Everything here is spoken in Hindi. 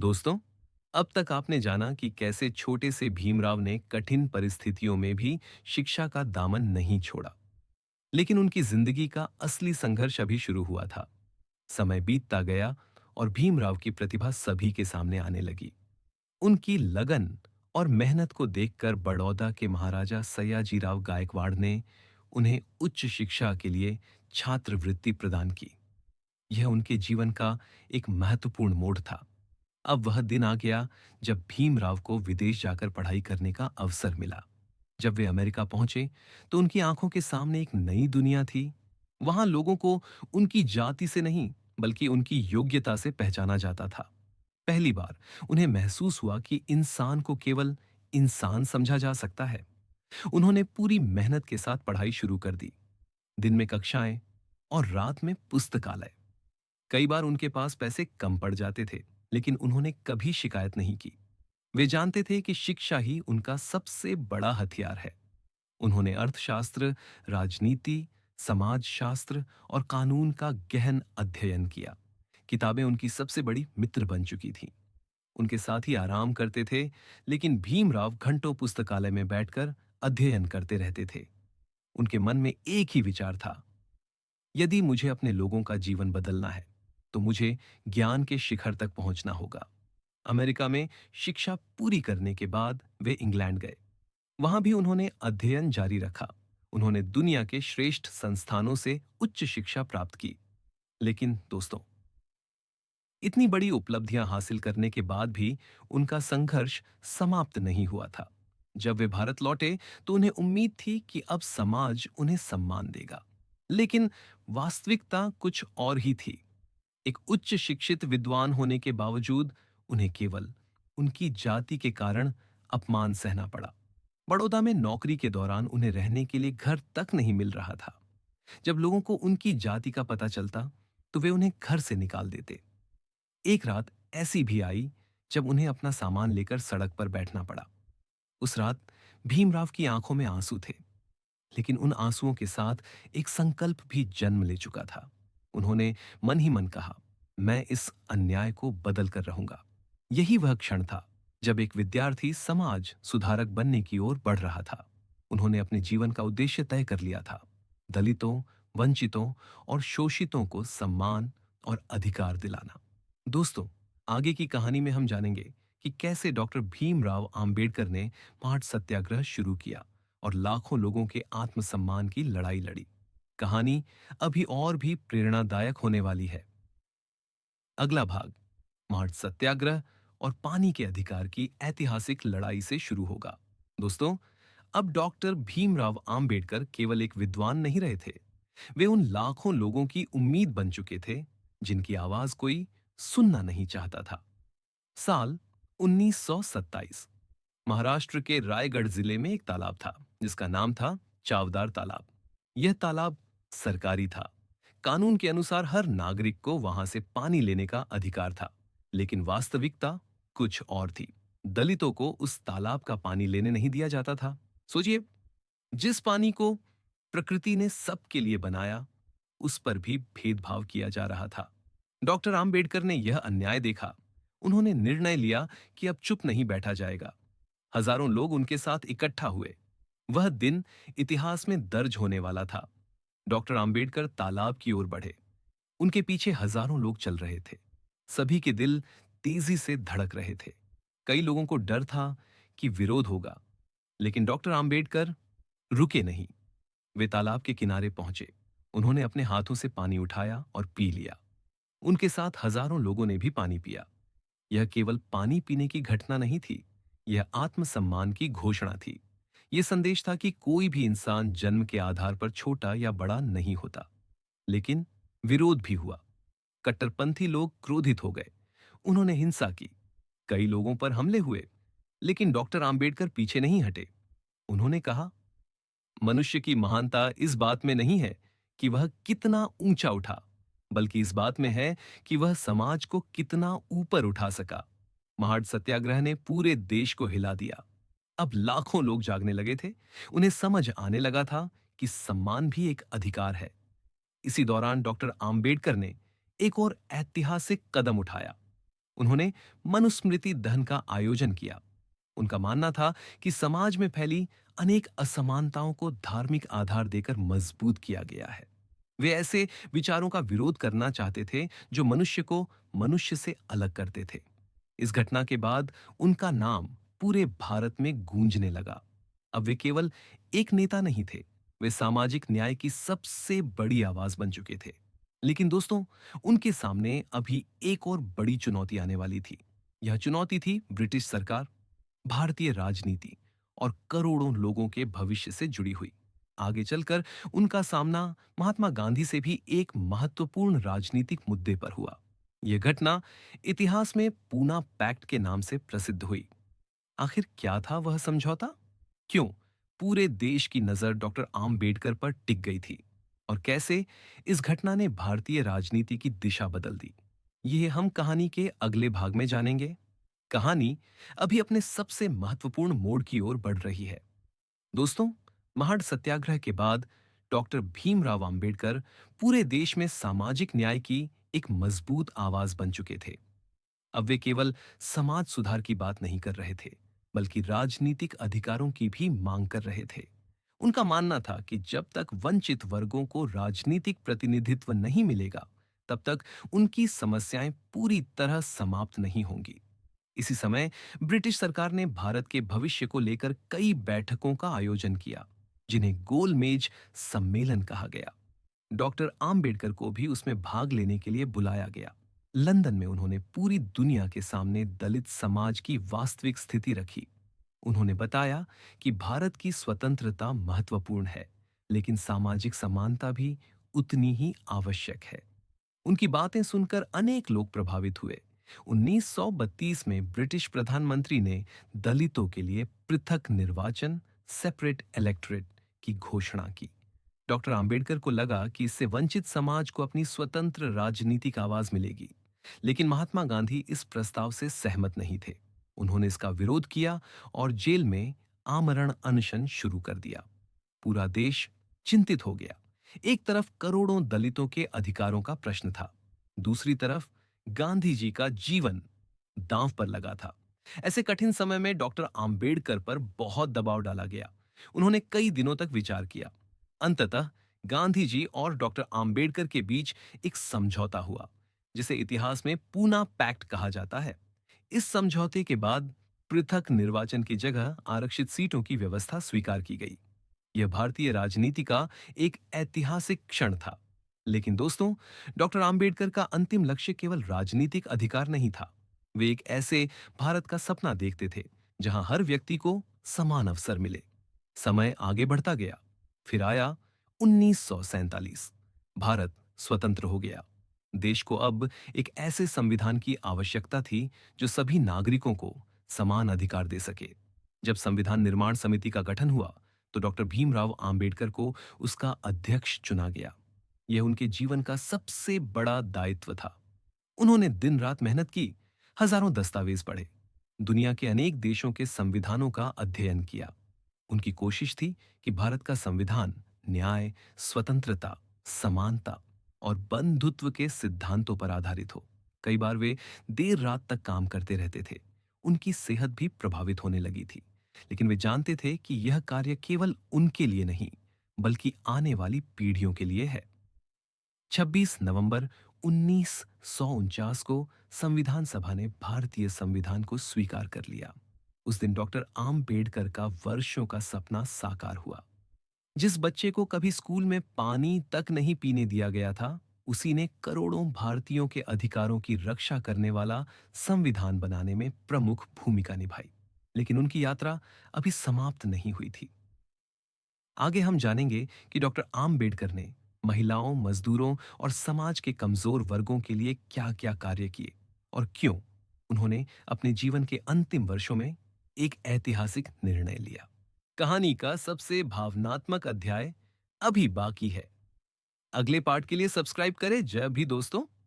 दोस्तों, अब तक आपने जाना कि कैसे छोटे से भीमराव ने कठिन परिस्थितियों में भी शिक्षा का दामन नहीं छोड़ा। लेकिन उनकी जिंदगी का असली संघर्ष अभी शुरू हुआ था। समय बीतता गया और भीमराव की प्रतिभा सभी के सामने आने लगी। उनकी लगन और मेहनत को देखकर बड़ौदा के महाराजा सयाजीराव गायकवाड़ ने उन्हें उच्च शिक्षा के लिए छात्रवृत्ति प्रदान की। यह उनके जीवन का एक महत्वपूर्ण मोड़ था। अब वह दिन आ गया जब भीमराव को विदेश जाकर पढ़ाई करने का अवसर मिला। जब वे अमेरिका पहुंचे तो उनकी आंखों के सामने एक नई दुनिया थी। वहां लोगों को उनकी जाति से नहीं बल्कि उनकी योग्यता से पहचाना जाता था। पहली बार उन्हें महसूस हुआ कि इंसान को केवल इंसान समझा जा सकता है। उन्होंने पूरी मेहनत के साथ पढ़ाई शुरू कर दी। दिन में कक्षाएं और रात में पुस्तकालय। कई बार उनके पास पैसे कम पड़ जाते थे, लेकिन उन्होंने कभी शिकायत नहीं की। वे जानते थे कि शिक्षा ही उनका सबसे बड़ा हथियार है। उन्होंने अर्थशास्त्र, राजनीति, समाजशास्त्र और कानून का गहन अध्ययन किया। किताबें उनकी सबसे बड़ी मित्र बन चुकी थीं। उनके साथ ही आराम करते थे, लेकिन भीमराव घंटों पुस्तकालय में बैठकर अध्ययन करते रहते थे। उनके मन में एक ही विचार था, यदि मुझे अपने लोगों का जीवन बदलना है तो मुझे ज्ञान के शिखर तक पहुंचना होगा। अमेरिका में शिक्षा पूरी करने के बाद वे इंग्लैंड गए। वहां भी उन्होंने अध्ययन जारी रखा। उन्होंने दुनिया के श्रेष्ठ संस्थानों से उच्च शिक्षा प्राप्त की। लेकिन दोस्तों, इतनी बड़ी उपलब्धियां हासिल करने के बाद भी उनका संघर्ष समाप्त नहीं हुआ था। जब वे भारत लौटे तो उन्हें उम्मीद थी कि अब समाज उन्हें सम्मान देगा। लेकिन वास्तविकता कुछ और ही थी। एक उच्च शिक्षित विद्वान होने के बावजूद उन्हें केवल उनकी जाति के कारण अपमान सहना पड़ा। बड़ौदा में नौकरी के दौरान उन्हें रहने के लिए घर तक नहीं मिल रहा था। जब लोगों को उनकी जाति का पता चलता तो वे उन्हें घर से निकाल देते। एक रात ऐसी भी आई जब उन्हें अपना सामान लेकर सड़क पर बैठना पड़ा। उस रात भीमराव की आंखों में आंसू थे, लेकिन उन आंसुओं के साथ एक संकल्प भी जन्म ले चुका था। उन्होंने मन ही मन कहा, मैं इस अन्याय को बदल कर रहूंगा। यही वह क्षण था जब एक विद्यार्थी समाज सुधारक बनने की ओर बढ़ रहा था। उन्होंने अपने जीवन का उद्देश्य तय कर लिया था, दलितों, वंचितों और शोषितों को सम्मान और अधिकार दिलाना। दोस्तों, आगे की कहानी में हम जानेंगे कि कैसे डॉक्टर भीमराव आंबेडकर ने पाठ सत्याग्रह शुरू किया और लाखों लोगों के आत्मसम्मान की लड़ाई लड़ी। कहानी अभी और भी प्रेरणादायक होने वाली है। अगला भाग मार्च सत्याग्रह और पानी के अधिकार की ऐतिहासिक लड़ाई से शुरू होगा। दोस्तों, अब डॉक्टर भीमराव आंबेडकर केवल एक विद्वान नहीं रहे थे। वे उन लाखों लोगों की उम्मीद बन चुके थे जिनकी आवाज कोई सुनना नहीं चाहता था। साल 1927। महाराष्ट्र के रायगढ़ जिले में एक तालाब था जिसका नाम था चावदार तालाब। यह तालाब सरकारी था। कानून के अनुसार हर नागरिक को वहां से पानी लेने का अधिकार था। लेकिन वास्तविकता कुछ और थी। दलितों को उस तालाब का पानी लेने नहीं दिया जाता था। सोचिए, जिस पानी को प्रकृति ने सबके लिए बनाया, उस पर भी भेदभाव किया जा रहा था। डॉक्टर आंबेडकर ने यह अन्याय देखा। उन्होंने निर्णय लिया कि अब चुप नहीं बैठा जाएगा। हजारों लोग उनके साथ इकट्ठा हुए। वह दिन इतिहास में दर्ज होने वाला था। डॉक्टर आंबेडकर तालाब की ओर बढ़े। उनके पीछे हजारों लोग चल रहे थे। सभी के दिल तेजी से धड़क रहे थे। कई लोगों को डर था कि विरोध होगा, लेकिन डॉक्टर आंबेडकर रुके नहीं। वे तालाब के किनारे पहुंचे। उन्होंने अपने हाथों से पानी उठाया और पी लिया। उनके साथ हजारों लोगों ने भी पानी पिया। यह केवल पानी पीने की घटना नहीं थी, यह आत्मसम्मान की घोषणा थी। यह संदेश था कि कोई भी इंसान जन्म के आधार पर छोटा या बड़ा नहीं होता। लेकिन विरोध भी हुआ। कट्टरपंथी लोग क्रोधित हो गए। उन्होंने हिंसा की। कई लोगों पर हमले हुए। लेकिन डॉक्टर आंबेडकर पीछे नहीं हटे। उन्होंने कहा, मनुष्य की महानता इस बात में नहीं है कि वह कितना ऊंचा उठा, बल्कि इस बात में है कि वह समाज को कितना ऊपर उठा सका। महाड सत्याग्रह ने पूरे देश को हिला दिया। अब लाखों लोग जागने लगे थे। उन्हें समझ आने लगा था कि सम्मान भी एक अधिकार है। इसी दौरान डॉक्टर आंबेडकर ने एक और ऐतिहासिक कदम उठाया। उन्होंने मनुस्मृति दहन का आयोजन किया। उनका मानना था कि समाज में फैली अनेक असमानताओं को धार्मिक आधार देकर मजबूत किया गया है। वे ऐसे विचारों का विरोध करना चाहते थे जो मनुष्य को मनुष्य से अलग करते थे। इस घटना के बाद उनका नाम पूरे भारत में गूंजने लगा। अब वे केवल एक नेता नहीं थे, वे सामाजिक न्याय की सबसे बड़ी आवाज बन चुके थे। लेकिन दोस्तों, उनके सामने अभी एक और बड़ी चुनौती आने वाली थी। यह चुनौती थी ब्रिटिश सरकार, भारतीय राजनीति और करोड़ों लोगों के भविष्य से जुड़ी हुई। आगे चलकर उनका सामना महात्मा गांधी से भी एक महत्वपूर्ण राजनीतिक मुद्दे पर हुआ। यह घटना इतिहास में पूना पैक्ट के नाम से प्रसिद्ध हुई। आखिर क्या था वह समझौता? क्यों पूरे देश की नजर डॉक्टर आम्बेडकर पर टिक गई थी? और कैसे इस घटना ने भारतीय राजनीति की दिशा बदल दी? ये हम कहानी के अगले भाग में जानेंगे। कहानी अभी अपने सबसे महत्वपूर्ण मोड़ की ओर बढ़ रही है। दोस्तों, महाड़ सत्याग्रह के बाद डॉक्टर भीमराव अंबेडकर पूरे देश में सामाजिक न्याय की एक मजबूत आवाज बन चुके थे। अब वे केवल समाज सुधार की बात नहीं कर रहे थे, बल्कि राजनीतिक अधिकारों की भी मांग कर रहे थे। उनका मानना था कि जब तक वंचित वर्गों को राजनीतिक प्रतिनिधित्व नहीं मिलेगा, तब तक उनकी समस्याएं पूरी तरह समाप्त नहीं होंगी। इसी समय ब्रिटिश सरकार ने भारत के भविष्य को लेकर कई बैठकों का आयोजन किया, जिन्हें गोलमेज सम्मेलन कहा गया। डॉक्टर आम्बेडकर को भी उसमें भाग लेने के लिए बुलाया गया। लंदन में उन्होंने पूरी दुनिया के सामने दलित समाज की वास्तविक स्थिति रखी। उन्होंने बताया कि भारत की स्वतंत्रता महत्वपूर्ण है, लेकिन सामाजिक समानता भी उतनी ही आवश्यक है। उनकी बातें सुनकर अनेक लोग प्रभावित हुए। 1932 में ब्रिटिश प्रधानमंत्री ने दलितों के लिए पृथक निर्वाचन, सेपरेट इलेक्टोरेट की घोषणा की। डॉक्टर अंबेडकर को लगा कि इससे वंचित समाज को अपनी स्वतंत्र राजनीतिक आवाज मिलेगी। लेकिन महात्मा गांधी इस प्रस्ताव से सहमत नहीं थे। उन्होंने इसका विरोध किया और जेल में आमरण अनशन शुरू कर दिया। पूरा देश चिंतित हो गया। एक तरफ करोड़ों दलितों के अधिकारों का प्रश्न था, दूसरी तरफ गांधी जी का जीवन दांव पर लगा था। ऐसे कठिन समय में डॉक्टर आम्बेडकर पर बहुत दबाव डाला गया। उन्होंने कई दिनों तक विचार किया। अंततः गांधी जी और डॉक्टर आम्बेडकर के बीच एक समझौता हुआ, जिसे इतिहास में पूना पैक्ट कहा जाता है। इस समझौते के बाद पृथक निर्वाचन की जगह आरक्षित सीटों की व्यवस्था स्वीकार की गई। यह भारतीय राजनीति का एक ऐतिहासिक क्षण था। लेकिन दोस्तों, डॉक्टर आम्बेडकर का अंतिम लक्ष्य केवल राजनीतिक अधिकार नहीं था। वे एक ऐसे भारत का सपना देखते थे जहां हर व्यक्ति को समान अवसर मिले। समय आगे बढ़ता गया। फिर आया 1947। भारत स्वतंत्र हो गया। देश को अब एक ऐसे संविधान की आवश्यकता थी जो सभी नागरिकों को समान अधिकार दे सके। जब संविधान निर्माण समिति का गठन हुआ, तो डॉक्टर भीमराव आम्बेडकर को उसका अध्यक्ष चुना गया। यह उनके जीवन का सबसे बड़ा दायित्व था। उन्होंने दिन रात मेहनत की, हजारों दस्तावेज पढ़े, दुनिया के अनेक देशों के संविधानों का अध्ययन किया। उनकी कोशिश थी कि भारत का संविधान न्याय, स्वतंत्रता, समानता और बंधुत्व के सिद्धांतों पर आधारित हो। कई बार वे देर रात तक काम करते रहते थे। उनकी सेहत भी प्रभावित होने लगी थी, लेकिन वे जानते थे कि यह कार्य केवल उनके लिए नहीं, बल्कि आने वाली पीढ़ियों के लिए है। 26 नवंबर 1949 को संविधान सभा ने भारतीय संविधान को स्वीकार कर लिया। उस दिन डॉक्टर आम्बेडकर का वर्षों का सपना साकार हुआ। जिस बच्चे को कभी स्कूल में पानी तक नहीं पीने दिया गया था, उसी ने करोड़ों भारतीयों के अधिकारों की रक्षा करने वाला संविधान बनाने में प्रमुख भूमिका निभाई। लेकिन उनकी यात्रा अभी समाप्त नहीं हुई थी। आगे हम जानेंगे कि डॉक्टर आम्बेडकर ने महिलाओं, मजदूरों और समाज के कमजोर वर्गों के लिए क्या-क्या कार्य किए और क्यों उन्होंने अपने जीवन के अंतिम वर्षों में एक ऐतिहासिक निर्णय लिया। कहानी का सबसे भावनात्मक अध्याय अभी बाकी है। अगले पार्ट के लिए सब्सक्राइब करें। जय भी दोस्तों।